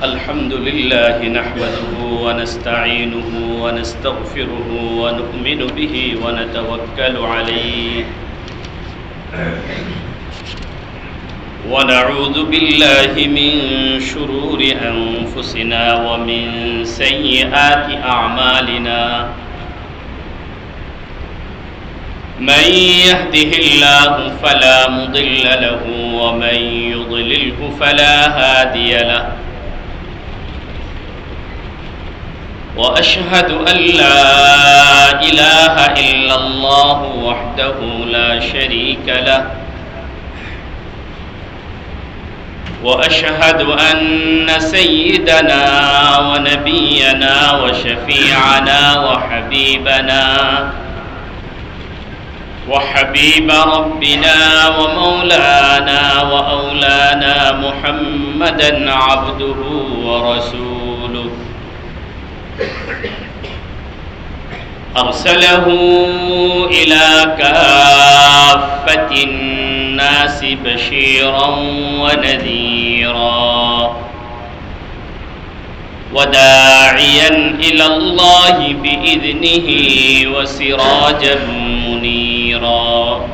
الحمد لله نحمده ونستعينه ونستغفره ونؤمن به ونتوكل عليه ونعوذ بالله من شرور أنفسنا ومن سيئات أعمالنا من يهده الله فلا مضل له ومن يضلله فلا هادي له وأشهد أن لا إله إلا الله وحده لا شريك له وأشهد أن سيدنا ونبينا وشفيعنا وحبيب ربنا ومولانا وأولانا محمدا عبده ورسوله أرسله إلى كافة الناس بشيرا ونذيرا وداعيا إلى الله بإذنه وسراجا منيرا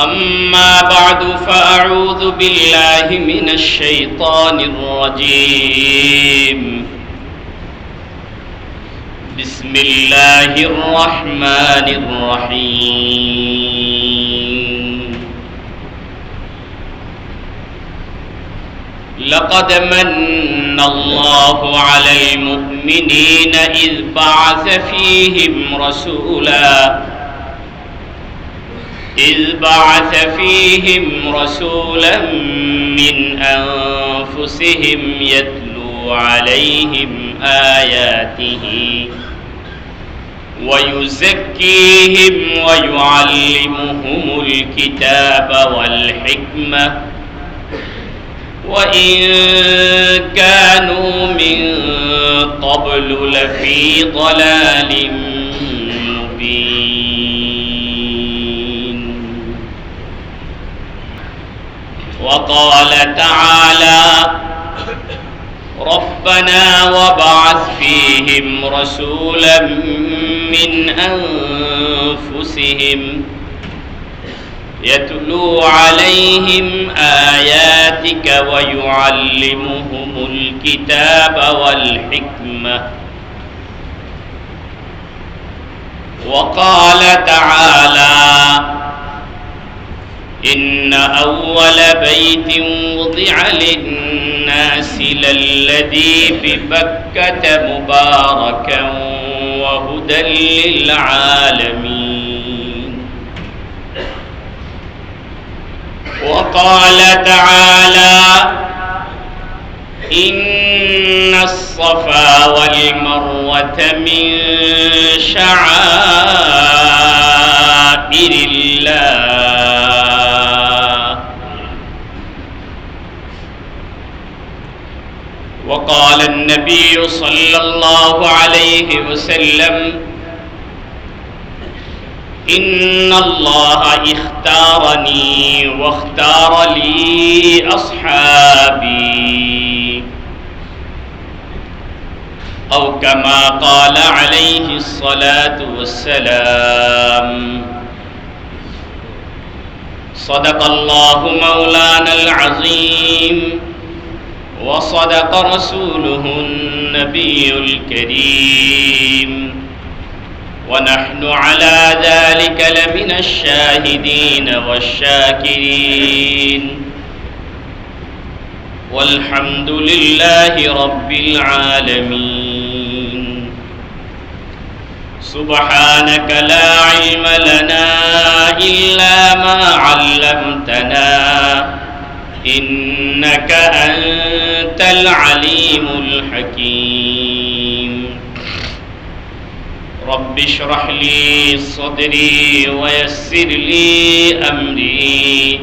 أما بعد فأعوذ بالله من الشيطان الرجيم بسم الله الرحمن الرحيم لقد من الله على المؤمنين إذ بعث فيهم رسولا من أنفسهم يتلو عليهم آياته ويزكيهم ويعلمهم الكتاب والحكمة وإن كانوا من قبل لفي ضلال مبين وقال تعالى ربنا وابعث فيهم رسولا من أنفسهم يتلو عليهم آياتك ويعلمهم الكتاب والحكمة وقال تعالى إن أول بيت وضع للناس للذي ببكة مباركا وهدى للعالمين وقال تعالى إن الصفا والمروة من شعائر الله وقال النبي صلى الله عليه وسلم إن الله اختارني واختار لي أصحابي أو كما قال عليه الصلاة والسلام صدق الله مولانا العظيم وصدق رسوله النبي الكريم ونحن على ذلك لمن الشاهدين والشاكرين والحمد لله رب العالمين سبحانك لا علم لنا إلا ما علمتنا إنك أنت العليم الحكيم رب اشرح لي صدري ويسر لي أمري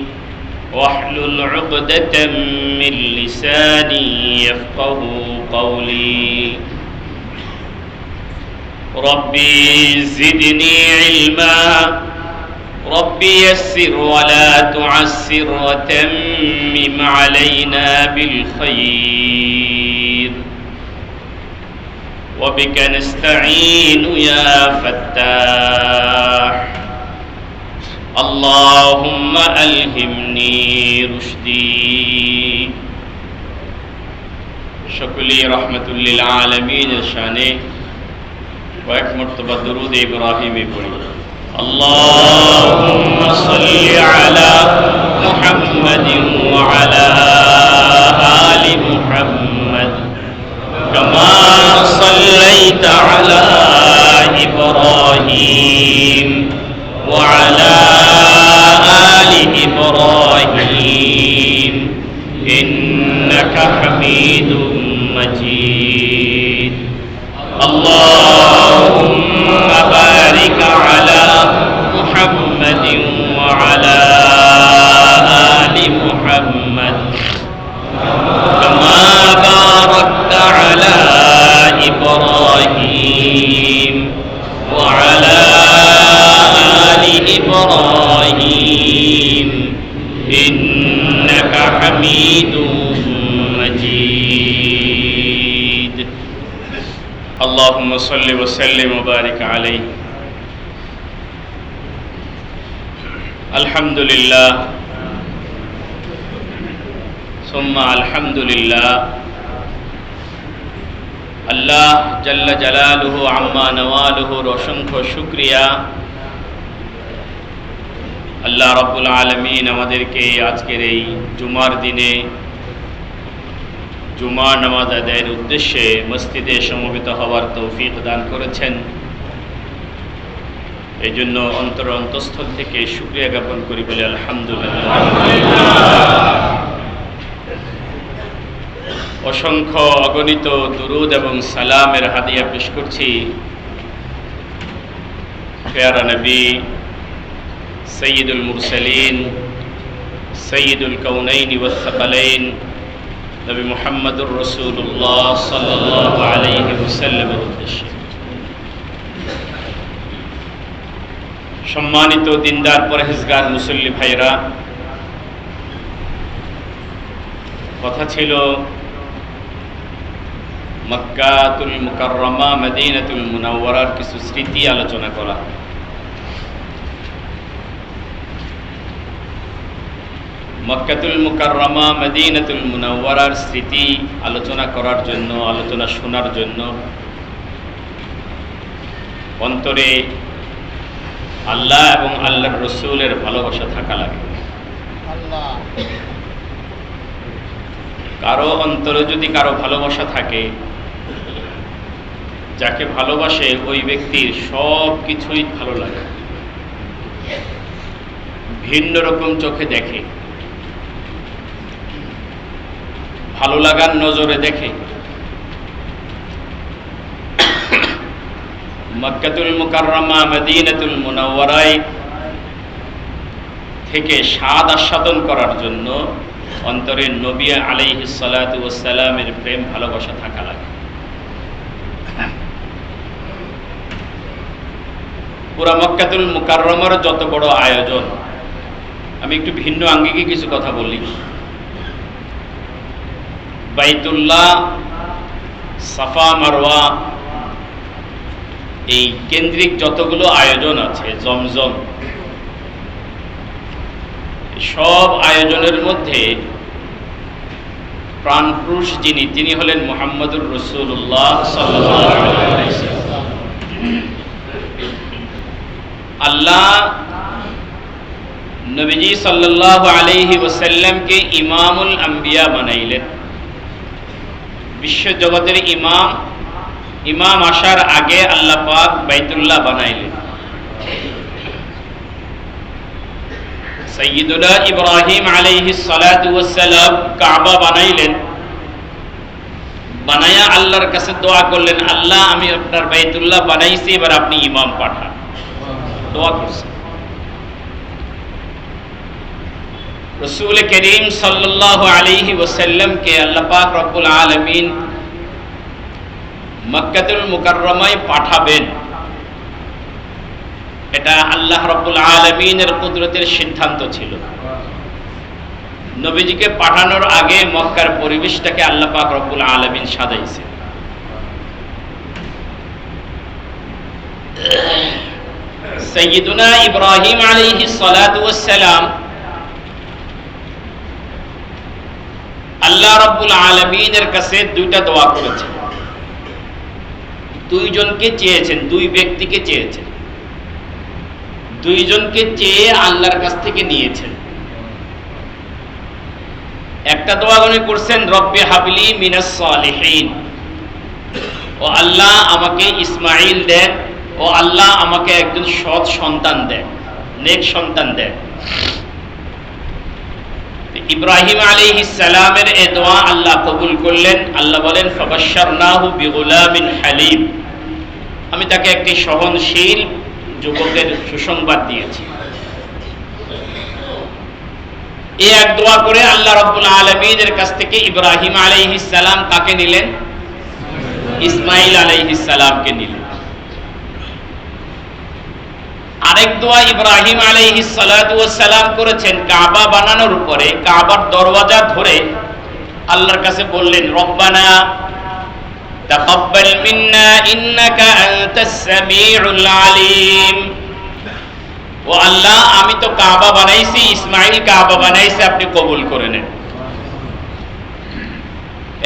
واحلل عقدة من لساني يفقه قولي ربي زدني علما رب يسر ولا تعسر وتمم علينا بالخير وبك نستعين يا فتاح اللهم ألهمني رشدي شكلي رحمة للعالمين شانه ويك مرتبة درود إبراهيم بني اللهم صل على محمد وعلى آل محمد كما صليت على إبراهيم وعلى آل إبراهيم إنك حميد مجيد اللهم بارك على محمد وعلى آل محمد كما باركت على إبراهيم وعلى آل إبراهيم إنك حميد مجيد اللهم صل وسلم وبارك عليه الحمد لله ثم الحمد لله আল্লাহ জাল্লা জালালুহু আম্মা নওয়ালুহুর অসংখ্য শুকরিয়া আল্লাহ রাব্বুল আলামিন আমাদেরকে আজকের এই জুমার দিনে জুমা নামাজ আদায়ের উদ্দেশ্যে মসজিদে সমবেত হওয়ার তৌফিক দান করেছেন। এই জন্য অন্তঃস্থল থেকে শুকরিয়া জ্ঞাপন করি বলে আলহামদুলিল্লাহ। অসংখ্য অগণিত দুরুদ এবং সালামের হাদিয়া পেশ করছি পেয়ারা নবী সৈয়দুল মুরসালিন সৈয়দুল কাউনাইন ওয়াস সাকালাইন নবী মুহাম্মদুর রাসূলুল্লাহ সাল্লাল্লাহু আলাইহি ওয়াসাল্লামের উদ্দেশ্যে। সম্মানিত দিনদার পরহেজগার মুসল্লি ভাইরা, কথা ছিল মক্কাতুল মুকাররমা মদিনাতুল মুনাওয়ারার কিছু স্মৃতি আলোচনা করা। মক্কাতুল মুকাররমা মদিনাতুল মুনাওয়ারার স্মৃতি আলোচনা করার জন্য, আলোচনা শোনার জন্য অন্তরে আল্লাহ এবং আল্লাহর রসুলের ভালোবাসা থাকা লাগে। কারো অন্তরে যদি কারো ভালোবাসা থাকে, যাকে ভালোবাসে ওই ব্যক্তির সব কিছুই ভালো লাগে, ভিন্ন রকম চোখে দেখে, ভালো লাগার নজরে দেখে। মক্কাতুল মুকাররমা মদিনাতুল মুনাওয়ারায় থেকে স্বাদ আস্বাদন করার জন্য অন্তরে নবী আলাইহিস সালাতু ওয়াস সালামের প্রেম ভালোবাসা থাকা লাগে। পুরা মক্কাতুল মুকাররমার যত বড় আয়োজন, আমি একটু ভিন্ন আঙ্গিকে কিছু কথা বলি। বাইতুল্লাহ, সাফা মারওয়া, এই কেন্দ্রিক যতগুলো আয়োজন আছে, জমজম, সব আয়োজনের মধ্যে প্রাণপুরুষ যিনি, তিনি হলেন মুহাম্মদুর রাসূলুল্লাহ সাল্লাল্লাহু আলাইহি ওয়াসাল্লাম। আল্লাহ নবীজি সাল্লাল্লাহু আলাইহি ওয়াসাল্লামকে ইমামুল আম্বিয়া বানাইলেন, বিশ্ব জগতের ইমাম। ইমাম আসার আগে আল্লাহ পাক বাইতুল্লাহ বানাইলেন। সাইয়্যিদুনা ইব্রাহিম আলাইহিস সালাতু ওয়াস সালাম কাবা বানাইলেন। বানায়া আল্লাহর কাছে দোয়া করলেন, আল্লাহ আমি আপনার বাইতুল্লাহ বানাইছি, এবার আপনি ইমাম পাঠান। দোয়া করছেন। রাসূল করিম সাল্লাল্লাহু আলাইহি ওয়াসাল্লামকে আল্লাহ পাক রব্বুল আলামিন মক্কাতুল মুকাররমায় পাঠাবেন, এটা আল্লাহ রাব্বুল আলামিনের কুদরতের সিদ্ধান্ত ছিল। নবীজিকে পাঠানোর আগে মক্কার পরিবেশটাকে আল্লাহ পাক রব্বুল আলামিন সাজাইছে। সাইয়্যিদুনা ইব্রাহিম আলাইহিস সালাতু ওয়াস সালাম আল্লাহ রাব্বুল আলামিনের কাছে দুইটা দোয়া করেছেন। দুইজনকে চেয়েছেন, দুই ব্যক্তিকে চেয়েছেন, দুইজনকে চেয়ে আল্লাহর কাছ থেকে নিয়েছেন। একটা দোয়া উনি করছেন, রব্বি হাবলি মিনাস সালিহিন, ও আল্লাহ আমাকে ইসমাইল দেন, ও আল্লাহ আমাকে একজন সৎ সন্তান দেন, নেক সন্তান দেন। ইব্রাহিম আলাইহিস সালামের এই দোয়া আল্লাহ কবুল করলেন। আল্লাহ বলেন, ফাবাশশারনাহু বিগুলামিন হালিম, আমি তাকে একটি সহনশীল যুবকের সুসংবাদ দিয়েছি। এই এক দোয়া করে আল্লাহ রাব্বুল আলামিনের কাছ থেকে ইব্রাহিম আলাইহিস সালাম তাকে নিলেন, ইসমাইল আলাইহিস সালামকে নিলেন। আরেক দোয়া ইব্রাহিম আলাইহিস সালাতু ওয়াস সালাম করেছেন কাবা বানানোর উপরে, কাবার দরওয়াজা ধরে আল্লাহর কাছে বললেন, রব্বানা তাকাব্বাল মিন্না ইন্নাকা আনতাস সামিউল আলিম, ও আল্লাহ আমি তো কাবা বানাইছি, ইসমাইল কাবা বানাইছে, আপনি কবুল করে নেন।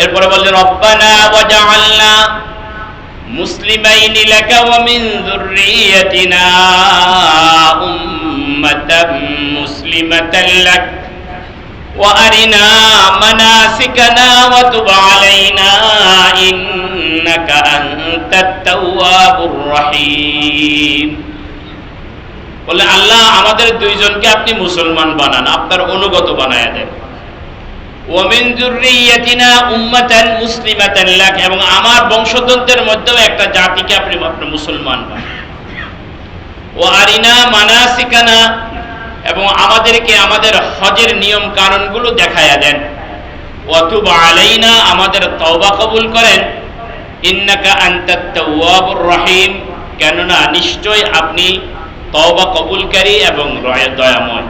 এরপরে বললেন, রব্বানা ওয়াজআলনা মুসলিমাইনি লাকা ওয়া মিন যুররিয়াতিনা উম্মাতাম মুসলিমাতান লাক ওয়া আরিনা মানাসিকানা ওয়া তুব আলাইনা ইন্নাকা আনতাত তাওয়াবুর রহিম। বলে আল্লাহ আমাদের দুইজনকে আপনি মুসলমান বানান, আপনার অনুগত বানায়া দেন। ওয়া মিন যুররিয়াতিনা উম্মাতান মুসলিমাতান লাক, এবং আমার বংশধরদের মধ্যেও একটা জাতিকে আপনি মুসলমান বানান। ওয়া আরিনা মানাসিকানা, এবং আমাদেরকে আমাদের হজের নিয়ম কানুনগুলো দেখায়া দেন। ওয়া তুব আলাইনা, আমাদের তওবা কবুল করেন। ইন্নাকা আনতাত তাওয়াবুর রহিম, কেননা নিশ্চয় আপনি তওবা কবুলকারী এবং দয়াময়।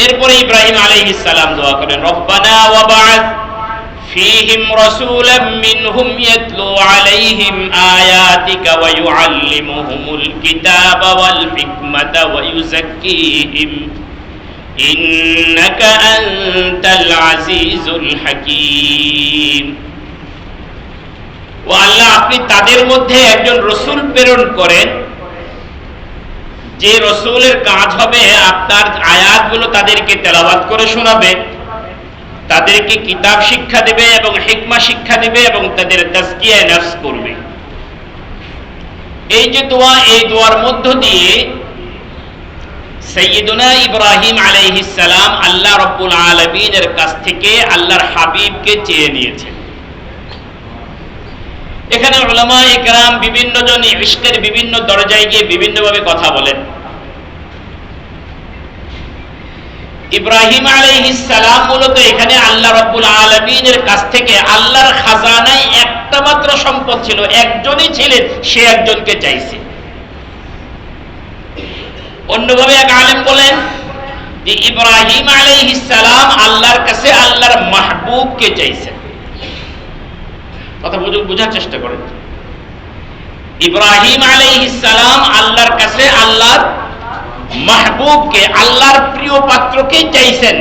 এরপরে ইব্রাহিম আলাইহিস সালাম দোয়া করেন, রব্বানা ওয়া বা'আথ ফীহিম রাসূলাম মিনহুম ইয়াতলু আলাইহিম আয়াতিকা ওয়া ইউআল্লিমুহুমুল কিতাবা ওয়াল হিকমাতা ওয়া ইউযাক্কিহিম ইন্নাকা আনতাল আজিজুল হাকীম। ও আল্লাহ আপনি তাদের মধ্যে একজন রাসূল প্রেরণ করেন, যে রাসূলের কাজ হবে আপনার আয়াতগুলো তাদেরকে তেলাওয়াত করে শোনাবে, তাদেরকে কিতাব শিক্ষা দেবে এবং হিকমা শিক্ষা দেবে এবং তাদের তাজকিয়া নফস করবে। এই যে দোয়া, এই দোয়ার মধ্য দিয়ে সাইয়্যিদুনা ইব্রাহিম আলাইহিস সালাম আল্লাহ রাব্বুল আলামিনের কাছ থেকে আল্লাহর হাবিবকে চেয়ে নিয়েছেন। এখানে উলামা ইকরাম বিভিন্ন জন ইশকের বিভিন্ন দরজায় গিয়ে বিভিন্নভাবে কথা বলেন। ইব্রাহিম আলাইহিস সালাম মূলত এখানে আল্লাহ রাব্বুল আলামিনের কাছ থেকে আল্লাহর খাজানায় একটা মাত্র সম্পদ ছিল, একজনই ছিলেন, সে একজনকে চাইছে। অন্যভাবে এক আলেম বলেন যে ইব্রাহিম আলাইহিস সালাম আল্লাহর কাছে আল্লাহর মাহবুবকে চাইছেন। কথা বোঝার চেষ্টা করেন। ইব্রাহিম আলাইহিস সালাম আল্লাহর কাছে আল্লাহর মাহবুবকে, আল্লাহর প্রিয় পাত্রকে চাইছেন।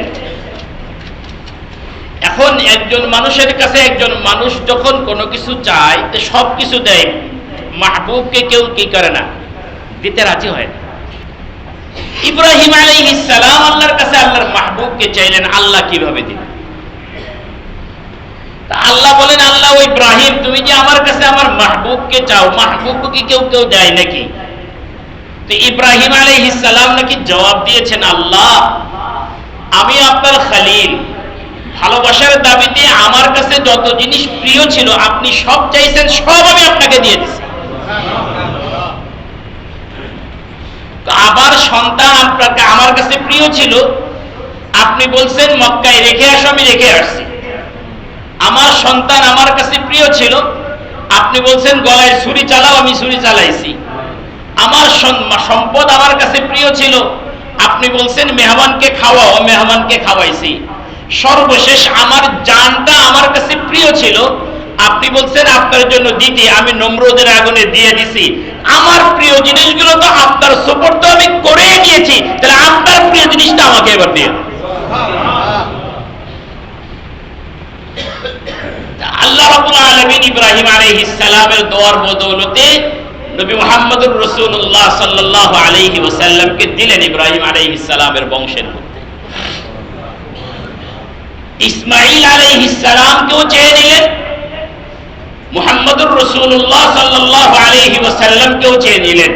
এখন একজন মানুষের কাছে একজন মানুষ যখন কোনো কিছু চায় তো সব কিছু দেয়, মাহবুবকে কেউ কি করে না, দিতে রাজি হয় না। ইব্রাহিম আলাইহিস সালাম আল্লাহর কাছে আল্লাহর মাহবুবকে চাইলেন, আল্লাহ কিভাবে দিবেন? আল্লাহ বলেন, আল্লাহ ও ইব্রাহিম তুমি যে আমার কাছে আমার মাহবুবকে চাও, মাহবুবকে কেউ কেউ দেয় নাকি? তো ইব্রাহিম আলাইহিস সালাম নাকি জবাব দিয়েছেন, আল্লাহ আমি আপনার খলিল, ভালোবাসার দাবিতে আমার কাছে যত জিনিস প্রিয় ছিল আপনি সব চাইছেন, সব আমি আপনাকে দিয়ে দিয়েছি। তো আবার সন্তান আপনাকে আমার কাছে প্রিয় ছিল, আপনি বলছেন মক্কায় রেখে আসো, আমি রেখে আসছি। আমার সন্তান আমার কাছে প্রিয় ছিল, আপনি বলছেন গলায় ছুরি চালাও, আমি ছুরি চালাইছি। আমার সম্পদ আমার কাছে প্রিয় ছিল, আপনি বলছেন মেহমানকে খাওয়াও, মেহমানকে খাওয়াইছি। সর্বশেষ আমার জানটা আমার কাছে প্রিয় ছিল, আপনি বলছেন আপনার জন্য দিতে, আমি নমরুদের আগুনে দিয়ে দিছি। আমার প্রিয় জিনিসগুলো তো আপনার সুপুর্দ তো আমি করে নিয়েছি, তাহলে আপনার প্রিয় জিনিসটা আমাকে এবার দিয়ে দিন। আল্লাহ রাব্বুল আলামিন ইব্রাহিম আলাইহিস সালামের দোয়ার বদৌলতে নবী মুহাম্মদুর রাসূলুল্লাহ সাল্লাল্লাহু আলাইহি ওয়াসাল্লামকে দিলেন ইব্রাহিম আলাইহিস সালামের বংশের মধ্যে। ইসমাঈল আলাইহিস সালামকেও চেয়ে নিলেন, মুহাম্মদুর রাসূলুল্লাহ সাল্লাল্লাহু আলাইহি ওয়াসাল্লামকেও চেয়ে নিলেন।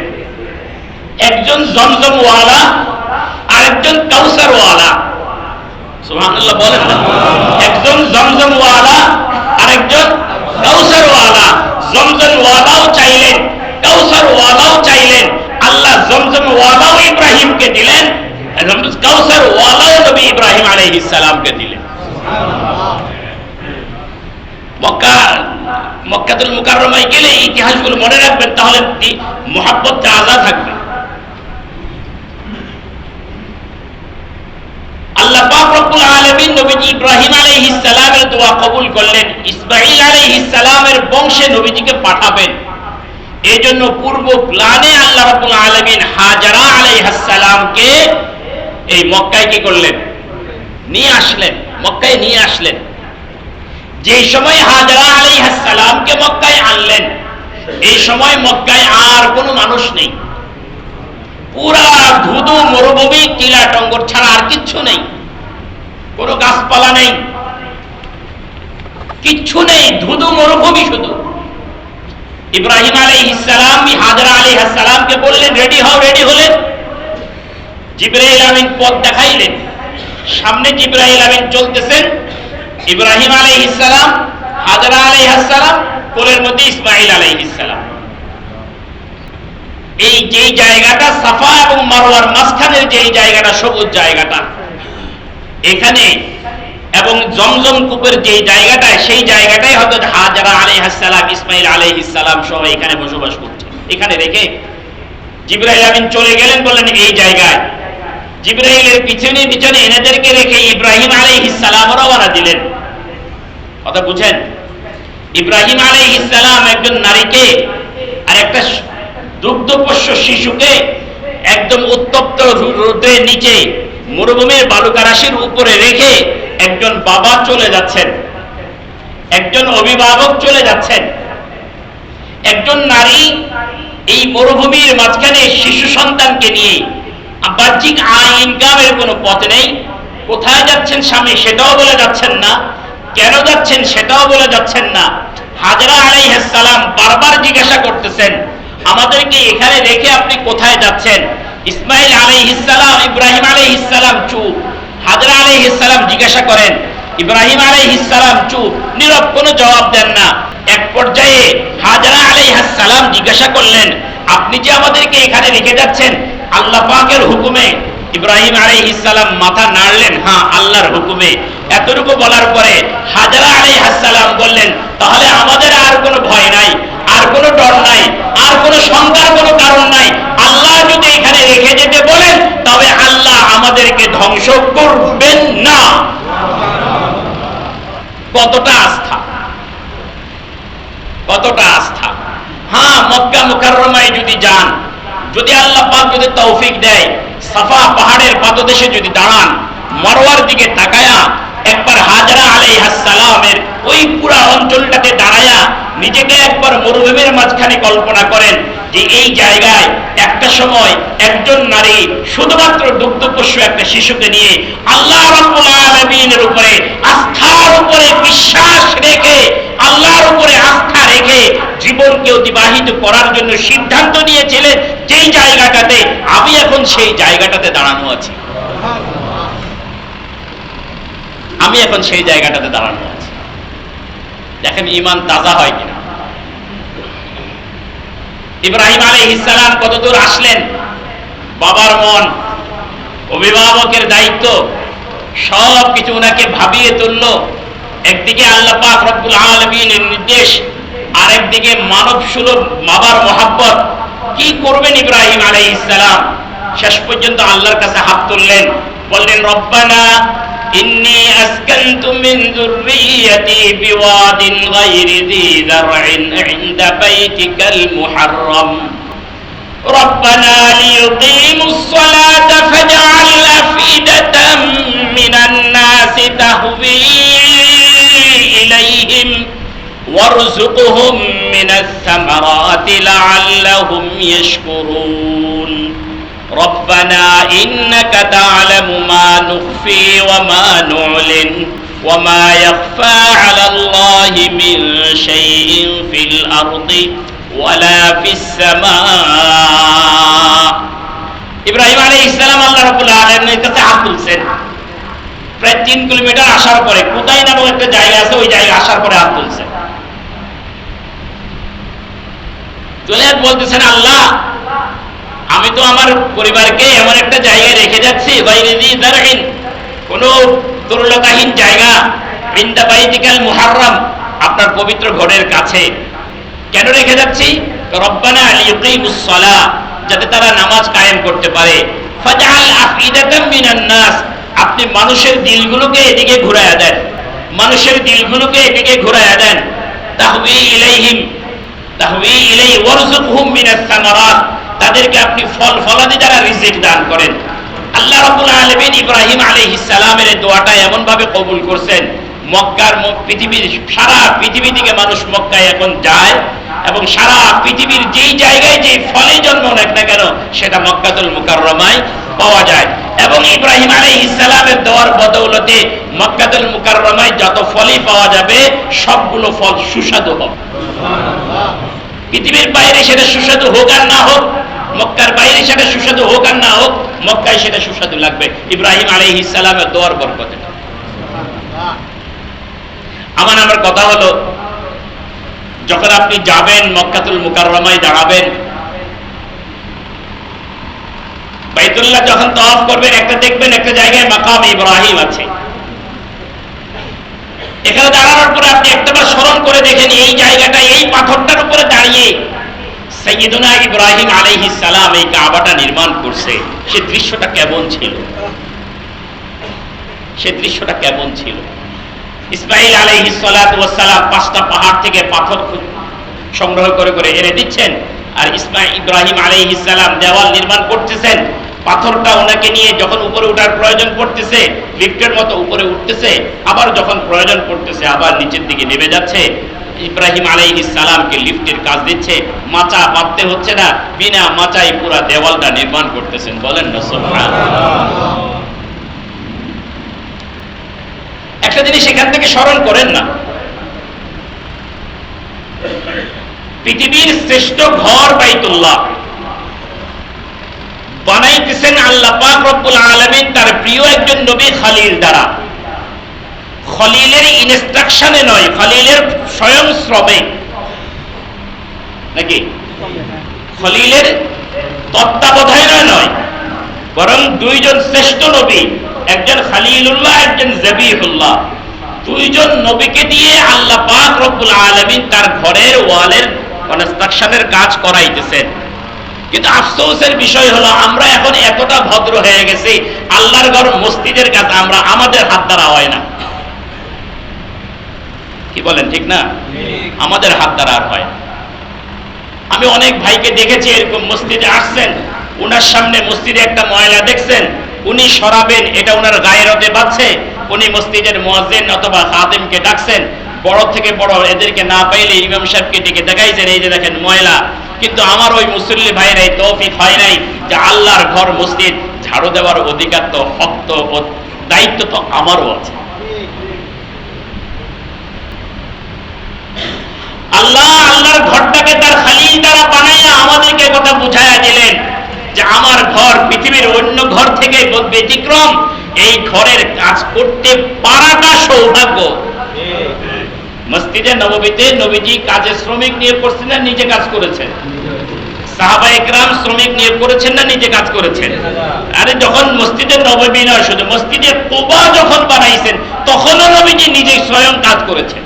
একজন জমজম ওয়ালা আর একজন কাউসার ওয়ালা। সুবহানাল্লাহ বলেন না? একজন জমজম ওয়ালা আর একজন কাউসার ওয়ালা। জমজম ওয়ালাও চাইলেন, কাউসার ওয়ালাও চাইলেন। আল্লাহ জমজম ওয়ালাও ইব্রাহিমকে দিলেন, কাউসার ওয়ালাও নবী ইব্রাহিম আলাইহিস সালামকে দিলেন। মক্কাতুল মুকাররমায় গেলে ইতিহাসগুলো মনে রাখবেন, তাহলে মুহাব্বত তাজা থাকবে। আল্লাহ পাক রব্বুল আলামিন নবীজি ইব্রাহিম আলাইহিস সালামের দোয়া কবুল করলেন। ইসমাঈল আলাইহিস সালামের বংশে নবীজিকে পাঠাবেন, এজন্য পূর্ব প্ল্যানে আল্লাহ রাব্বুল আলামিন হাজারা আলাইহিস সালামকে এই মক্কায় কি করলেন? নিয়ে আসলেন, মক্কায় নিয়ে আসলেন। যে সময় হাজারা আলাইহিস সালামকে মক্কায় আনলেন, এই সময় মক্কায় আর কোনো মানুষ নেই। পুরা ধুধু মরুভূমি, টিলা টঙ্গর ছাড়া আর কিচ্ছু নেই, কোনো গাছপালা নেই, কিচ্ছু নেই, ধুধু মরুভূমি শুধু। ইব্রাহিম আলাইহিস সালাম হাজরা আলাইহিস সালামকে বললেন রেডি হও, রেডি হলেন। জিবরাইল আমিন পথ দেখাইলেন, সামনে জিবরাইল আমিন চলতেছেন, ইব্রাহিম আলাইহিস সালাম, হাজরা আলাইহিস সালাম, কোলের মধ্যে ইসমাঈল আলাইহিস সালাম। এই যেই জায়গাটা সাফা এবং মারওয়ার মাঝখানের যেই জায়গাটা, সবুজ জায়গাটা, এখানে এবং জমজম কূপের যেই জায়গাটায়, সেই জায়গাটাই হযরত হাজরা আলাইহিস সালাম, ইসমাঈল আলাইহিস সালাম সহ এখানে বসবাস করছেন। এখানে রেখে জিবরাইল আমিন চলে গেলেন, বললেন এই জায়গায়। জিবরাইলের পিছনে পিছনে এনাদেরকে রেখে ইব্রাহিম আলাইহিস সালাম রওনা দিলেন। কথা বুঝেন? ইব্রাহিম আলাইহিস সালাম একজন নারীকে আর একটা দুগ্ধপোষ্য শিশুকে একদম উত্তপ্ত রোদের নিচে মরুভূমির বালুকারাশির উপরে রেখে একজন বাবা চলে যাচ্ছেন, একজন অভিভাবক চলে যাচ্ছেন। একজন নারী এই মরুভূমির মাঝখানে শিশু সন্তানকে নিয়ে, বাহ্যিক আয় ইনকামের কোনো পথ নেই, কোথায় যাচ্ছেন স্বামী সেটাও বলে যাচ্ছেন না, কেন যাচ্ছেন সেটাও বলে যাচ্ছেন না। হাজরা আলাইহিস সালাম বারবার জিজ্ঞাসা করতেছেন, আমাদেরকে এখানে রেখে আপনি কোথায় যাচ্ছেন? ইসমাঈল আলাইহিস সালাম, ইব্রাহিম আলাইহিস সালাম চুপ। হাজরা আলাইহিস সালাম জিজ্ঞাসা করেন, ইব্রাহিম আলাইহিস সালাম চুপ, নীরব, কোনো জবাব দেন না। এক পর্যায়ে হাজরা আলাইহিস সালাম জিজ্ঞাসা করলেন, আপনি যে আমাদেরকে এখানে রেখে যাচ্ছেন আল্লাহ পাকের হুকুমে? ইব্রাহিম আলাইহিস সালাম মাথা নাড়লেন, হ্যাঁ আল্লাহর হুকুমে। এতটুকু বলার পরে হাজরা আলাইহিস সালাম বললেন, তাহলে আমাদের আর কোনো ভয় নাই, আর কোনো ডর নাই, আর কোনো শঙ্কার কোনো কারণ নাই। আল্লাহ যদি এখানে রেখে যেতে বলেন, তবে আল্লাহ আমাদেরকে ধ্বংস করবেন না। কতটা আস্থা, কতটা আস্থা! হ্যাঁ, মক্কা মুকাররমায় যদি যান, যদি আল্লাহ পাক যদি তৌফিক দেয়, সাফা পাহাড়ের পাদদেশে যদি দাঁড়ান, মারওয়ার দিকে তাকায়া একবার হাজরা আলাইহিস সালামের ওই পুরা অঞ্চলটাতে দাঁড়ায়া নিজেকে একবার মরুভূমির মাঝখানে কল্পনা করেন যে এই জায়গায় একটা সময় একজন নারী শুধুমাত্র দুগ্ধপোষ্য একটা শিশুকে নিয়ে আল্লাহ রাব্বুল আলামিনের উপরে আস্থার উপরে বিশ্বাস রেখে, আল্লাহর উপরে আস্থা রেখে জীবনকে অতিবাহিত করার জন্য সিদ্ধান্ত নিয়েছিলেন। যেই জায়গাটাতে আমি এখন সেই জায়গাটাতে দাঁড়ানো আছি, আমি এখন সেই জায়গাটাতে দাঁড়ানো আছি। দেখেন ঈমান তাজা হয় কিনা। ইব্রাহিম আলাইহিস সালাম কত দূর আসলেন, বাবার মন, অভিভাবকের দায়িত্ব, সব কিছু ওনাকে ভাবিয়ে তুললো। একদিকে আল্লাহ পাক রব্বুল আলামিনের নির্দেশ, আর একদিকে মানব সুলভ বাবার মহাব্বত, কি করবেন ইব্রাহিম আলাইহিস সালাম? শেষ পর্যন্ত আল্লাহর কাছে হাত তুললেন, বললেন রব্বানা ইন্নী আসকানতু মিন যুররিয়্যাতি বিওয়াদিন গায়রি যী যারইন ইনদা বাইতিকাল মুহাররাম ربنا ليقيموا الصلاة فاجعل أفئدة من الناس تهوي إليهم وارزقهم من الثمرات لعلهم يشكرون ربنا إنك تعلم ما نخفي وما نعلن وما يخفى على الله من شيء في الأرض ওয়ালা ফিস সামা। ইব্রাহিম আলাইহিস সালাম আল্লাহ রাব্বুল আলামিনের কাছে হাত তুলছেন। প্রায় 3 কিলোমিটার আসার পরে কোথায় নামক একটা জায়গা আছে, ওই জায়গায় আসার পরে হাত তুলছেন। চলে বলতেছেন, আল্লাহ আমি তো আমার পরিবারকে এমন একটা জায়গায় রেখে যাচ্ছি, বাইরিদি দারইন, কোন তরুলতাহীন জায়গা, ইনদা বাইতিকাল মুহাররাম, আপনার পবিত্র ঘরের কাছে। কেন রেখে যাচ্ছি? রব্বানা লিইকিমুস সালাহ, যাতে তারা নামাজ কায়েম করতে পারে। ফাজআল আফইদাতাম মিনান নাস, আপনি মানুষের দিলগুলোকে এদিকে ঘুরায়া দেন, মানুষের দিলগুলোকে এদিকে ঘুরায়া দেন। তাহওয়ি ইলাইহিম, তাহওয়ি ইলাই ওয়ারযুকহুম মিনাস সামারাত, তাদেরকে আপনি ফল ফলাদি দ্বারা রিজিক দান করেন। আল্লাহ রাব্বুল আলামিন ইব্রাহিম আলাইহিস সালামের এই দোয়াটা এমন ভাবে কবুল করছেন, মক্কার পৃথিবীর সারা পৃথিবী থেকে মানুষ মক্কায় এখন যায়, এবং সারা পৃথিবীর যেই জায়গায় যে ফলে জন্ম নেক না কেন সেটা মক্কাতুল মুকাররমায় পাওয়া যায়। এবং ইব্রাহিম আলাইহিস সালামের দোয়ার বদৌলতে মক্কাতুল মুকাররমায় যত ফলই পাওয়া যাবে সবগুলো ফল সুস্বাদু হবে। পৃথিবীর বাইরে সেটা সুস্বাদু হোক আর না হোক, মক্কার বাইরে সেটা সুস্বাদু হোক আর না হোক, মক্কায় সেটা সুস্বাদু লাগবে ইব্রাহিম আলাইহিস সালামের দোয়ার বরকতে। আমার কথা হলো, যখন আপনি যাবেন মক্কাতুল মুকাররমায় দাঁড়াবেন, বাইতুল্লাহ যখন তাওয়াফ করবেন, একটা দেখবেন একটা জায়গায় মাকাম ইব্রাহিম আছে। এখানে দাঁড়ানোর পরে আপনি একটাবার স্মরণ করে দেখেন, এই জায়গাটা, এই পাথরটার উপরে দাঁড়িয়ে সাইয়্যিদুনা ইব্রাহিম আলাইহিস সালাম এই কাবাটা নির্মাণ করছে। সে দৃশ্যটা কেমন ছিল? সে দৃশ্যটা কেমন ছিল? ইসমাঈল আলাইহিস সালাতু ওয়াস সালাম 5টা পাহাড় থেকে পাথর সংগ্রহ করে করে এনে দিচ্ছেন, আর ইব্রাহিম আলাইহিস সালাম দেওয়াল নির্মাণ করতেছেন। পাথরটা ওনাকে নিয়ে যখন উপরে ওঠার প্রয়োজন পড়তেছে, লিফটের মতো উপরে উঠতেছে, আবার যখন প্রয়োজন পড়তেছে আবার নিচের দিকে নেমে যাচ্ছে। ইব্রাহিম আলাইহিস সালামকে লিফটের কাজ দিচ্ছে, মাচা বাঁধতে হচ্ছে না, বিনা মাচায় পুরো দেওয়ালটা নির্মাণ করতেছেন। বলেন না সুবহানাল্লাহ। একটা জিনিস এখান থেকে স্মরণ করেন না, পৃথিবীর শ্রেষ্ঠ ঘর বাইতুল্লাহ বানাইতেছেন আল্লাহ পাক রব্বুল আলামিন তার প্রিয় একজন নবী খলিল দ্বারা। খলিলের ইনস্ট্রাকশনে নয়, খলিলের স্বয়ং শ্রমে, নাকি খলিলের তত্ত্বাবধানে নয়, বরং দুইজন শ্রেষ্ঠ নবী, একজন খলিলুল্লাহ, একজন জবিহুল্লাহ, দুইজন নবীকে দিয়ে আল্লাহ পাক রব্বুল আলামিন তার ঘরের ওয়ালের কনস্ট্রাকশনের কাজ করাইতেছেন। কিন্তু আফসোসের বিষয় হলো, আমরা এখন এতটা ভদ্র হয়ে গেছি, আল্লাহর ঘর মসজিদের কাজ আমরা আমাদের হাত দ্বারা হয় না। কি বলেন, ঠিক না? আমাদের হাত দ্বারা আর হয়। আমি অনেক ভাইকে দেখেছি এরকম, মসজিদে আসছেন, উনার সামনে মসজিদে একটা ময়লা দেখছেন, উনি সরাবেন, এটা উনার গায়রতে বাজছে, উনি মসজিদের মুয়াজ্জিন অথবা খাদেমকে ডাকছেন, বড় থেকে বড় এদেরকে না পাইলে ইমাম সাহেবকে ডেকে দেখাইছেন, এই যে দেখেন ময়লা। কিন্তু আমার ওই মুসল্লি ভাইরা এই তৌফিক হয় নাই যে আল্লাহর ঘর মসজিদ ঝাড়ু দেওয়ার অধিকার তো, হক তো, দায়িত্ব তো আমারও আছে। আল্লাহ আল্লাহর ঘরটাকে তার খলিল দ্বারা বানাইয়া আমাদেরকে কথা বুঝাইয়া দিলেন যে আমার ঘর পৃথিবীর অন্য ঘর থেকে ব্যতিক্রম, এই ঘরের কাজ করতে পারাটা সৌভাগ্য। মসজিদে নববীতে নবীজি কাজে শ্রমিক নিয়োগ করছেন না নিজে কাজ করেছেন? সাহাবায়ে কেরাম শ্রমিক নিয়োগ করেছেন না নিজে কাজ করেছেন? আরে যখন মসজিদে নববী নয়, শুধু মসজিদে কুবা যখন বানাইছেন তখনও নবীজি নিজে স্বয়ং কাজ করেছেন।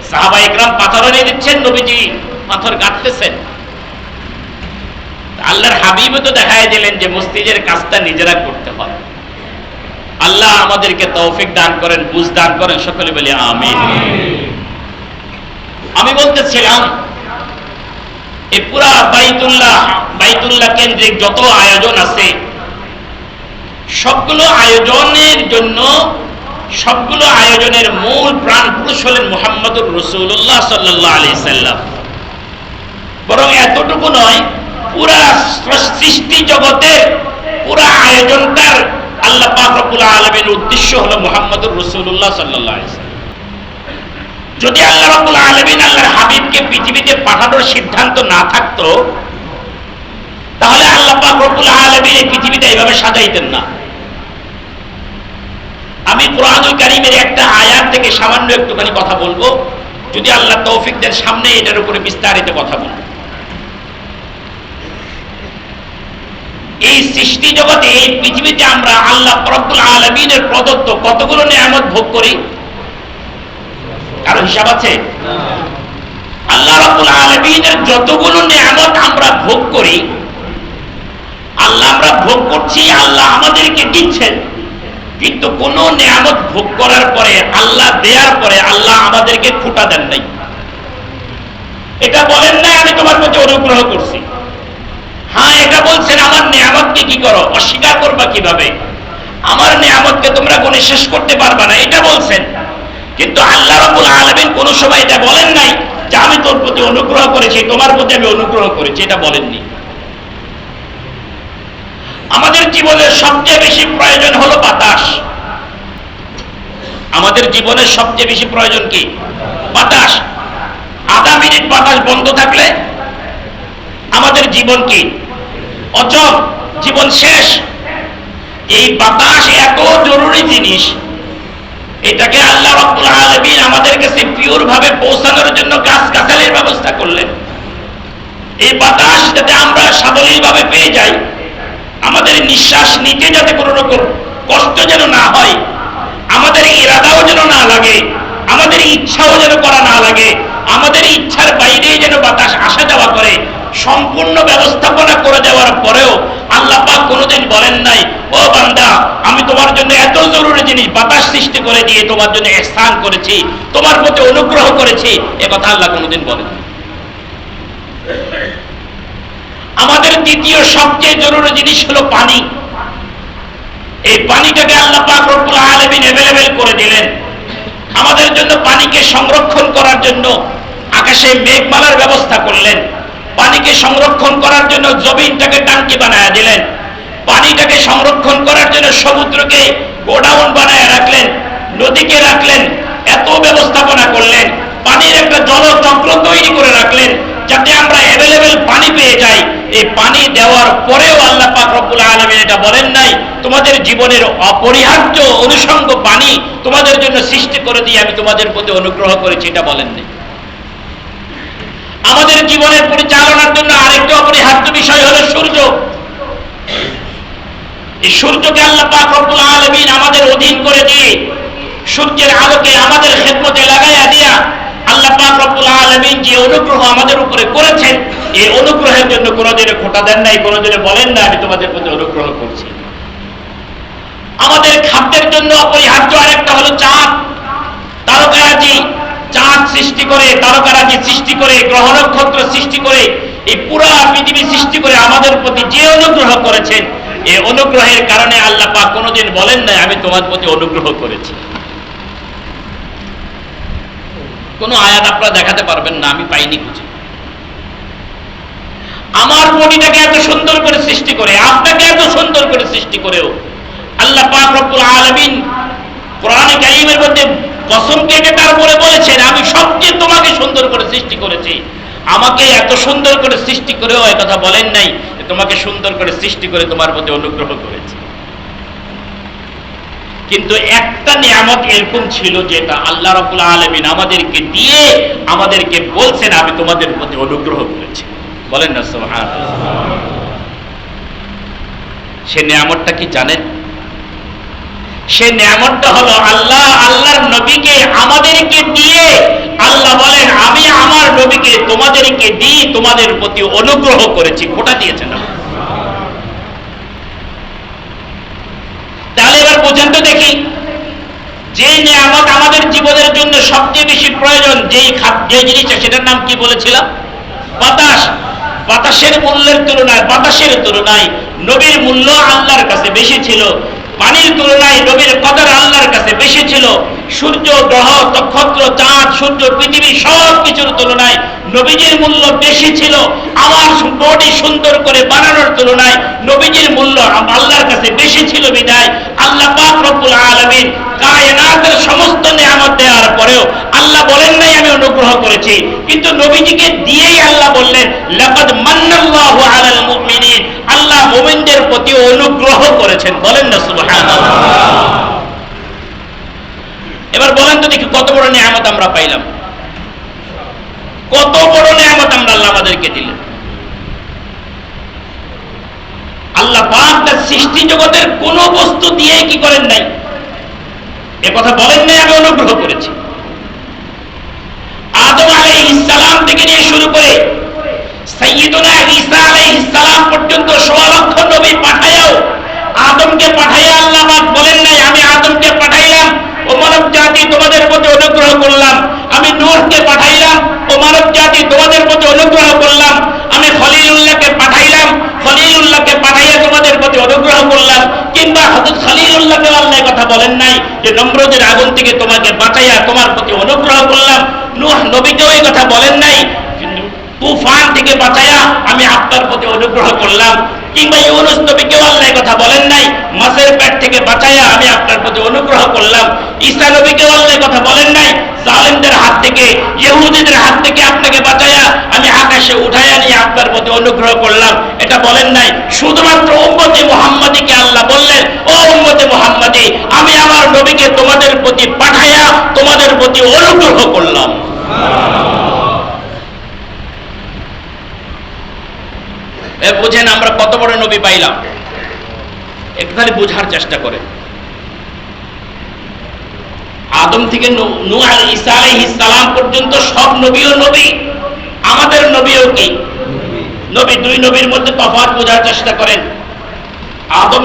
সাহাবায়ে কেরাম পাথর এনে দিচ্ছেন, নবীজি পাথর গাঁথতেছেন। আল্লাহর হাবিবও তো দেখায় দিলেন যে মসজিদের কাজটা নিজেরা করতে হয়। আল্লাহ আমাদেরকে তৌফিক দান করেন, বুঝ দান করেন, সকলে বলি আমিন। আমি বলতেছিলাম এই পুরা বাইতুল্লাহ কেন্দ্রিক যত আয়োজন আছে সবগুলো আয়োজনের মূল প্রাণ পুরুষ হলেন মুহাম্মদুর রাসূলুল্লাহ সাল্লাল্লাহু আলাইহি সাল্লাম। বরং এতটুকু নয়, পুরা সৃষ্টি জগতের পুরা আয়োজনটার আল্লাহ পাক রব্বুল আলামিনের উদ্দেশ্য হলো মুহাম্মদুর রাসূলুল্লাহ সাল্লাল্লাহু আলাইহি সাল্লাম। যদি আল্লাহ রাব্বুল আলামিন আল্লাহর হাবিবকে পৃথিবীতে পাঠানোর সিদ্ধান্ত না থাকতো, তাহলে আল্লাহ পাক রব্বুল আলামিন এই পৃথিবীটা এইভাবে সাজাইতেন না। আমি কোরআনুল কারীমের একটা আয়াত থেকে সামান্য একটুখানি কথা বলবো, যদি আল্লাহ তৌফিক দেন সামনে এটার উপরে বিস্তারিত কথা বলবো। এই সৃষ্টি জগতে, এই পৃথিবীতে আমরা আল্লাহ রব্বুল আলামিনের প্রদত্ত কতগুলো নিয়ামত ভোগ করি, কারো হিসাব আছে? আল্লাহ রাব্বুল আলামিনের যতগুলো নিয়ামত আমরা ভোগ করি, আমরা ভোগ করছি, আল্লাহ আমাদেরকে দিচ্ছেন। কিন্তু কোন নিয়ামত ভোগ করার পরে, আল্লাহ দেওয়ার পরে আল্লাহ আমাদেরকে খোঁটা দেন নাই। এটা বলেন নাই আমি তোমার প্রতি অনুগ্রহ করছি। হ্যাঁ, এটা বলছেন আমার নিয়ামতকে কি করো, অস্বীকার করবা কিভাবে, আমার নিয়ামতকে তোমরা গুণে শেষ করতে পারবা না, এটা বলছেন। কিন্তু আল্লাহ রাব্বুল আলামিন কোন সময় এটা বলেন নাই যে আমি তোর প্রতি অনুগ্রহ করেছি, তোমার প্রতি আমি অনুগ্রহ করেছি, এটা বলেননি। আমাদের জীবনের সবচেয়ে বেশি প্রয়োজন হলো বাতাস। আমাদের জীবনের সবচেয়ে বেশি প্রয়োজন কি? বাতাস। আধা মিনিট বাতাস বন্ধ থাকলে আমাদের জীবন কি? অচল, জীবন শেষ। এই বাতাস এত জরুরি জিনিস, এটাকে আল্লাহ রাব্বুল আলামিন আমাদের কাছে পিওর ভাবে পৌঁছানোর জন্য গাছগাছালির ব্যবস্থা করলেন। এই বাতাস যাতে আমরা সাবলীল ভাবে পেয়ে যাই, আমাদের নিঃশ্বাস নিতে যাতে কোনো রকম কষ্ট যেন না হয়, আমাদের ইরাদাও যেন না লাগে, আমাদের ইচ্ছাও যেন করা না লাগে, আমাদের ইচ্ছার বাইরে যেন বাতাস আসা যাওয়া করে, সম্পূর্ণ ব্যবস্থাপনা করে দেওয়ার পরেও আল্লাহ পাক কোনোদিন বলেন নাই, ও বান্দা আমি তোমার জন্য এত জরুরি জিনিস বাতাস সৃষ্টি করে দিয়ে তোমার জন্য ইহসান করেছি, তোমার প্রতি অনুগ্রহ করেছি, এ কথা আল্লাহ কোনোদিন বলেন। আমাদের দ্বিতীয় সবচেয়ে জরুরি জিনিস হলো পানি। এই পানিটাকে আল্লাহ পাক রব্বুল আলামিন अवेलेबल করে দিলেন। আমাদের জন্য পানিকে সংরক্ষণ করার জন্য আকাশে মেঘমালার ব্যবস্থা করলেন। পানিকে সংরক্ষণ করার জন্য জমিনটাকে টাঙ্কি বানায়া দিলেন। পানিটাকে সংরক্ষণ করার জন্য সমুদ্রকে গোডাউন বানায় রাখলেন, নদীকে রাখলেন, এত ব্যবস্থাপনা করলেন। পানির একটা জলচক্র তৈরি করে রাখলেন যাতে আমরা अवेलेबल পানি পেয়ে যাই। এই পানি দেওয়ার পরেও আল্লাহ পাক রব্বুল আলামিন এটা বলেন নাই তোমাদের জীবনের অপরিহার্য অনুষঙ্গ পানি তোমাদের জন্য সৃষ্টি করে দিয়ে আমি তোমাদের প্রতি অনুগ্রহ করেছি, এটা বলেন নাই। আমাদের জীবনের পরিচালনার জন্য আরেকটা অপরিহার্য বিষয় হলো সূর্য। এই সূর্যকে আল্লাহ পাক রব্বুল আলামিন আমাদের অধীন করে দিয়ে সূর্যের আলোকে আমাদের খেদমতে লাগাইয়া দিয়া আল্লাহ পাক রব্বুল আলামিন যে অনুগ্রহ আমাদের উপরে করেছেন, এই অনুগ্রহের জন্য কোনোদিনও খোঁটা দেন নাই, কোনোদিনও বলেন না আমি তোমাদের প্রতি অনুগ্রহ করছি। আমাদের খাদ্যের জন্য অপরিহার্য আরেকটা হলো চাঁদ। তারকারাজি চাঁদ সৃষ্টি করে, তারকারাজি সৃষ্টি করে, গ্রহ নক্ষত্র সৃষ্টি করে, এই পুরা পৃথিবী সৃষ্টি করে আমাদের প্রতি যে অনুগ্রহ করেছেন, এই অনুগ্রহের কারণে আল্লাহ পাক কোনোদিন বলেন নাই আমি তোমার প্রতি অনুগ্রহ করেছি। কোন আয়াত আপনারা দেখাতে পারবেন না, আমি পাইনি খুঁজে। আমার বডিটাকে এত সুন্দর করে সৃষ্টি করে, আপনাকে এত সুন্দর করে সৃষ্টি করেও আল্লাহ পাক রব্বুল আলামিন কোরআনে কারীমের মধ্যে কসম কেটে তারপরে বলেছেন আমি সবচেয়ে তোমাকে সুন্দর করে সৃষ্টি করেছি। আমাকে এত সুন্দর করে সৃষ্টি করেও এই কথা বলেন নাই তোমাকে সুন্দর করে সৃষ্টি করে তোমার প্রতি অনুগ্রহ করেছি। কিন্তু একটা নিয়ামত এরকম ছিল যেটা আল্লাহ রাব্বুল আলামিন আমাদেরকে দিয়ে আমাদেরকে বলছেন আমি তোমাদের প্রতি অনুগ্রহ করেছি। বলেন না সুবহানাল্লাহ। সে নিয়ামতটা কি জানেন? সে নিয়ামতটা হলো আল্লাহর নবীকে আমাদেরকে দিয়ে আল্লাহ বলেন আমি আমার নবীকে তোমাদেরকে দিয়ে তোমাদের প্রতি অনুগ্রহ করেছি, খোঁটা দিয়েছেন না। দেখি যে নিয়ামত আমাদের জীবনের জন্য সবচেয়ে বেশি প্রয়োজন, যে জিনিসটা, সেটার নাম কি বলেছিলাম? বাতাস। বাতাসের মূল্যের তুলনায়, বাতাসের তুলনায় নবীর মূল্য আল্লাহর কাছে বেশি ছিল। পানির তুলনায় নবীর কদর আল্লাহর কাছে বেশি ছিল। সূর্য, গ্রহ, নক্ষত্র, চাঁদ, সূর্য, পৃথিবী সব কিছুর তুলনায় নবীজির মূল্য বেশি ছিল। আমার বডি সুন্দর করে বানানোর তুলনায় নবীজির মূল্য আল্লাহর কাছে বেশি ছিল। বিদায় আল্লাহ পাক রব্বুল আলামিন কায়নাতের সমস্ত নিয়ামত দেওয়ার পরেও আল্লাহ বলেন নাই আমি অনুগ্রহ করেছি, কিন্তু নবীজিকে দিয়েই আল্লাহ বললেন লাকাদ মান্নাল্লাহু আলাল মুমিনিন, আল্লাহ মুমিনদের প্রতি অনুগ্রহ করেছেন। বলেন না সুবহানাল্লাহ। এবার বলেন তো দেখি কত বড় নিয়ামত আমরা পাইলাম, কত বড় নিয়ামত আমরা আল্লাহ আমাদেরকে দিলেন। আল্লাহ পাক তার সৃষ্টি জগতের কোন বস্তু দিয়ে কি করেন নাই, এ কথা বলেন নাই আমি অনুগ্রহ করেছি। আদম আলাইহিস সালাম থেকে নিয়ে শুরু করে সাইয়্যিদুনা ঈসা আলাইহিস সালাম পর্যন্ত ১৬ লক্ষ নবী পাঠায়াও আদমকে পাঠাইয়া আল্লাহ পাক বলেন নাই আমি আদমকে পাঠাইলাম ও মানব জাতি তোমাদের প্রতি অনুগ্রহ করলাম, আমি নূহকে পাঠাইলাম ও মানব জাতি তোমাদের প্রতি অনুগ্রহ করলাম, আমি খলিলুল্লাহকে পাঠাইলাম, খলিলুল্লাহকে পাঠাইয়া তোমাদের প্রতি অনুগ্রহ করলাম। কিংবা হযরত খলিলুল্লাহকে আল্লাহ কথা বলেন নাই যে নমরুদের আগুন থেকে তোমাকে বাঁচাইয়া তোমার প্রতি অনুগ্রহ করলাম। নূহ নবীকেও এই কথা বলেন নাই তুফান থেকে বাঁচাইয়া আমি আপনার প্রতি অনুগ্রহ করলাম। কিংবা ইউনূস নবীকেও আল্লাহ কথা বলেন নাই মাছের পেট থেকে বাঁচাইয়া আমি আপনার প্রতি অনুগ্রহ করলাম। ঈসা নবীকেও আল্লাহ কথা বলেন নাই জালেমদের হাত থেকে, ইহুদিদের হাত থেকে আপনাকে বাঁচাইয়া আমি আকাশে উঠাইয়া নিয়ে আপনার প্রতি অনুগ্রহ করলাম, এটা বলেন নাই। শুধুমাত্র উম্মতে মুহাম্মাদীকে আল্লাহ বললেন ও উম্মতে মুহাম্মাদী আমি আমার নবীকে তোমাদের প্রতি পাঠাইয়া তোমাদের প্রতি অনুগ্রহ করলাম। বুঝেন আমরা কত বড় নবী পাইলাম, একটু খালি বোঝার চেষ্টা করে। আদম থেকে নূহ ঈসা আলাইহিস সালাম পর্যন্ত সব নবীও নবী, আমাদের নবীও কি নবী। দুই নবীর মধ্যে তফাৎ বোঝার চেষ্টা করেন। আদম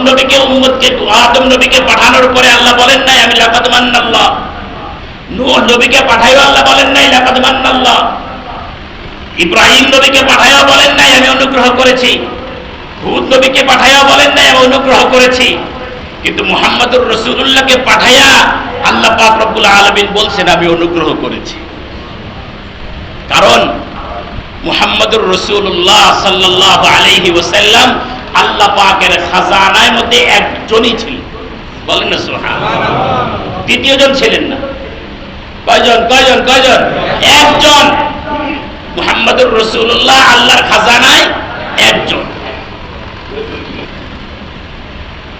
নবীকে পাঠানোর পরে আল্লাহ বলেন নাই আমি লাকাদ মান্নাল্লাহ, নূহ নবীকে পাঠাইও আল্লাহ বলেন নাই লাকাদ মান্নাল্লাহ, ইব্রাহিম নবীকে পাঠাইও বলেন নাই আমি অনুগ্রহ করেছি, হুদ নবীকে পাঠাইও বলেন নাই আমি অনুগ্রহ করেছি। কিন্তু মুহাম্মদুর রাসূলুল্লাহকে পাঠাইয়া আল্লাহ পাক রব্বুল আলামিন বলছেন আমি অনুগ্রহ করেছি। কারণ মুহাম্মদুর রাসূলুল্লাহ সাল্লাল্লাহু আলাইহি ওয়াসাল্লাম আল্লাহ পাকের খাজানার মধ্যে একজনই ছিলেন। বলেন না সুবহানাল্লাহ। দ্বিতীয়জন ছিলেন না। কয়জন? একজন। মুহাম্মদুর রাসূলুল্লাহ আল্লাহর খাজানায় একজন।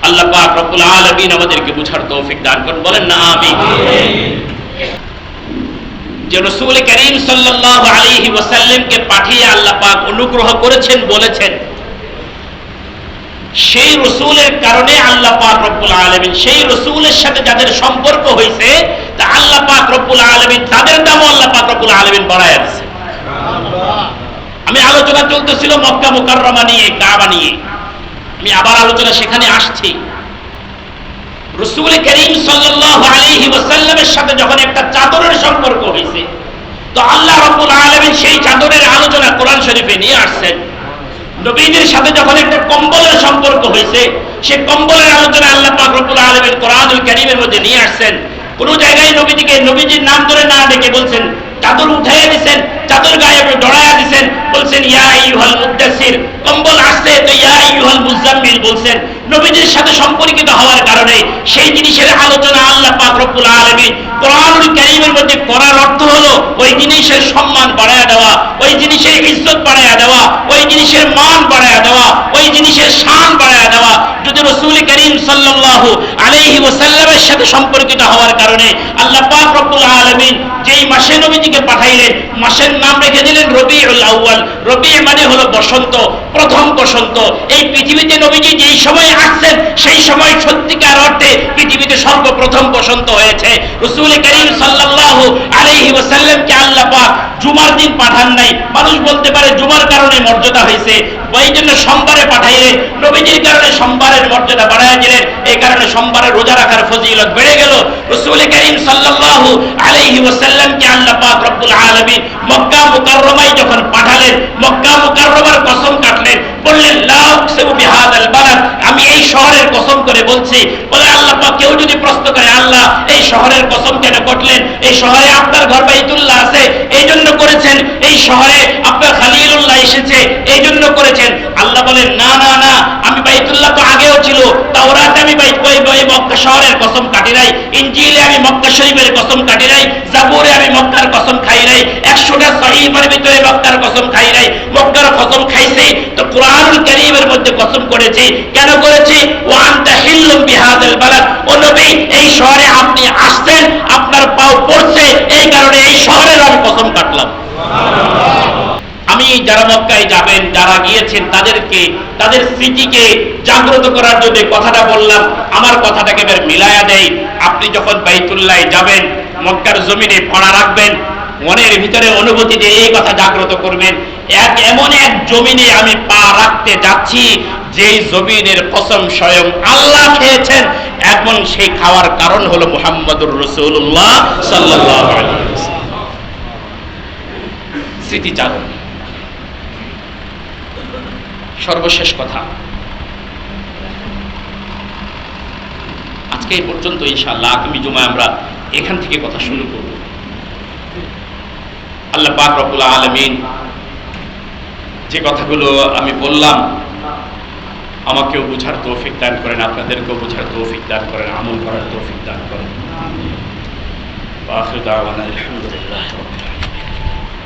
আল্লাহ পাক রব্বুল আলামিন আমাদেরকে বুঝার তৌফিক দান করুন। বলেন না আমিন। যে রাসূল করিম সাল্লাল্লাহু আলাইহি ওয়াসাল্লামকে পাঠিয়ে আল্লাহ পাক অনুগ্রহ করেছেন বলেছেন, সেই রাসূলের কারণে আল্লাহ পাক রব্বুল আলামিন সেই রাসূলের সাথে যাদের সম্পর্ক হয়েছে তা আল্লাহ পাক রব্বুল আলামিন তাদের দামও আল্লাহ পাক রব্বুল আলামিন বাড়ায়া দিয়েছে। আমি আলোচনা চলতেছিল মক্কা মুকাররমা নিয়ে, কাবা নিয়ে, আমি আবার আলোচনা সেখানে আসছি। রাসূল করিম সাল্লাল্লাহু আলাইহি ওয়াসাল্লামের সাথে যখন একটা চাদরের সম্পর্ক হয়েছে তো আল্লাহ রাব্বুল আলামিন সেই চাদরের আলোচনা কোরআন শরীফে নিয়ে আসছেন। নবীদের সাথে যখন একটা কম্বলের সম্পর্ক হয়েছে সেই কম্বলের আলোচনা আল্লাহ পাক রব্বুল আলামিন কোরআনুল কারীমের মধ্যে নিয়ে আসছেন। কোন জায়গায় নবীজির নাম ধরে না ডেকে বলছেন চাদর উঠাইয়া দিয়েছেন, চাদর গায়ে ডড়াইয়া দিয়েছেন, বলছেন ইয়া আইয়ুহাল মুদ্দাসসির, কম্বল আসছে তো ইয়া আইয়ুহাল মুজাম্মিল বলছেন। নবীজির সাথে সম্পর্কিত হওয়ার কারণে সেই জিনিসের আলোচনা আল্লাহ পাক রব্বুল আলামিন কোরআনুল কারীমের মধ্যে করার অর্থ হলো ওই জিনিসের সম্মান বাড়ায়া দেওয়া, ওই জিনিসের ইজ্জত বাড়ায়া দেওয়া, ওই জিনিসের মান বাড়ায়া দেওয়া, ওই জিনিসের শান বাড়ায়া দেওয়া। যদি রাসূল করিম সাল্লাল্লাহু আলাইহি ওয়াসাল্লামের সাথে সম্পর্কিত হওয়ার কারণে আল্লাহ পাক রব্বুল আলামিন যেই মাসে নবীজিকে পাঠাইলেন মাসের নাম রেখে দিলেন রবিউল আউয়াল। রবি মানে হলো বসন্ত, প্রথম বসন্ত। এই পৃথিবীতে নবীজি যেই সময় আসছেন সেই সময় সত্যিকার অর্থে পৃথিবীতে সর্বপ্রথম বসন্ত হয়েছে। রাসূল করিম সাল্লাল্লাহু আলাইহি ওয়াসাল্লামকে আল্লাহ পাক জুমার দিন পাঠান নাই। মানুষ বলতে পারে জুমার কারণে মর্যাদা হয়েছে, ওই জন্য সোমবারে পাঠাইলেন। নবীজির কারণে সোমবারের মর্যাদা বাড়ায় দিলেন, এই কারণে সোমবারে রোজা রাখার ফজিলত বেড়ে গেল। রাসূল করিম সাল্লাল্লাহু আলাইহি ওয়াসাল্লামকে আল্লাহ পাক রব্বুল আলামিন মক্কা মুকাররমায় যখন পাঠালেন, মক্কা মুকাররমার কসম কাটলেন, বললেন লা উকসিমু বিহাদাল বালাদ, আমি এই শহরের কসম করে বলছি। বলে আল্লাহ পাক, কেউ যদি প্রশ্ন করে আল্লাহ এই শহরের কসম কেন করলেন? এই শহরে আপনার ঘর বাইতুল্লাহ আছে, এই জন্য করেছেন। এই শহরে আপনার খলিলুল্লাহ এসেছে, এই জন্য করেছেন। আল্লাহ বলেন না না না, আমি বাইতুল্লাহ তো আগেও ছিল, তাওরাতে আমি মক্কা শহরের কসম কাটি নাই, ইনজিলে আমি মক্কা শরীফের কসম কাটি নাই, জাবুরে আমি মক্কার কসম খাই নাই, 100টা সহিফার ভিতরে মক্কার কসম খাই নাই। মক্কার কসম খাইছি তো কুরআনুল কারীমের মধ্যে কসম করেছি। কেন করেছি? ওয়া আনতা হিল্লুম বিহাদাল বালাদ, ও নবী এই শহরে আপনি আসছেন, আপনার পাও পড়ছে, এই কারণে এই শহরের আমি কসম কাটলাম। আমি যারা মক্কায় যাবেন, যারা গিয়েছেন, তাদেরকে তাদের স্মৃতিকে জাগ্রত করার জন্য কথাটা বললাম। আমার কথাটাকে এবার মিলায়া দেই। আপনি যখন বাইতুল্লাহ যাবেন, মক্কার জমিনে পড়া রাখবেন, মনের ভিতরে অনুভূতি দিয়ে এই কথা জাগ্রত করবেন, এমন এক জমিনে আমি পা রাখতে যাচ্ছি যেই জমিনের কসম স্বয়ং আল্লাহ খেয়েছেন, এবং সেই খাওয়ার কারণ হলো মুহাম্মদুর রাসূলুল্লাহ সাল্লাল্লাহু আলাইহি ওয়াসাল্লাম। স্মৃতিচারণ। সর্বশেষ কথা, আজকে এই পর্যন্ত। ইনশাআল্লাহ আগামী জুমায় আমরা এখান থেকে কথা শুরু করব। আল্লাহ পাক রব্বুল আলামিন যে কথাগুলো আমি বললাম, আমাকেও বুঝার তৌফিক দান করেন, আপনাদেরকেও বুঝার তৌফিক দান করেন, আমল করার তৌফিক দান করেন। ওয়া আখিরু দাওয়ানা আলহামদুলিল্লাহি রাব্বিল আলামিন।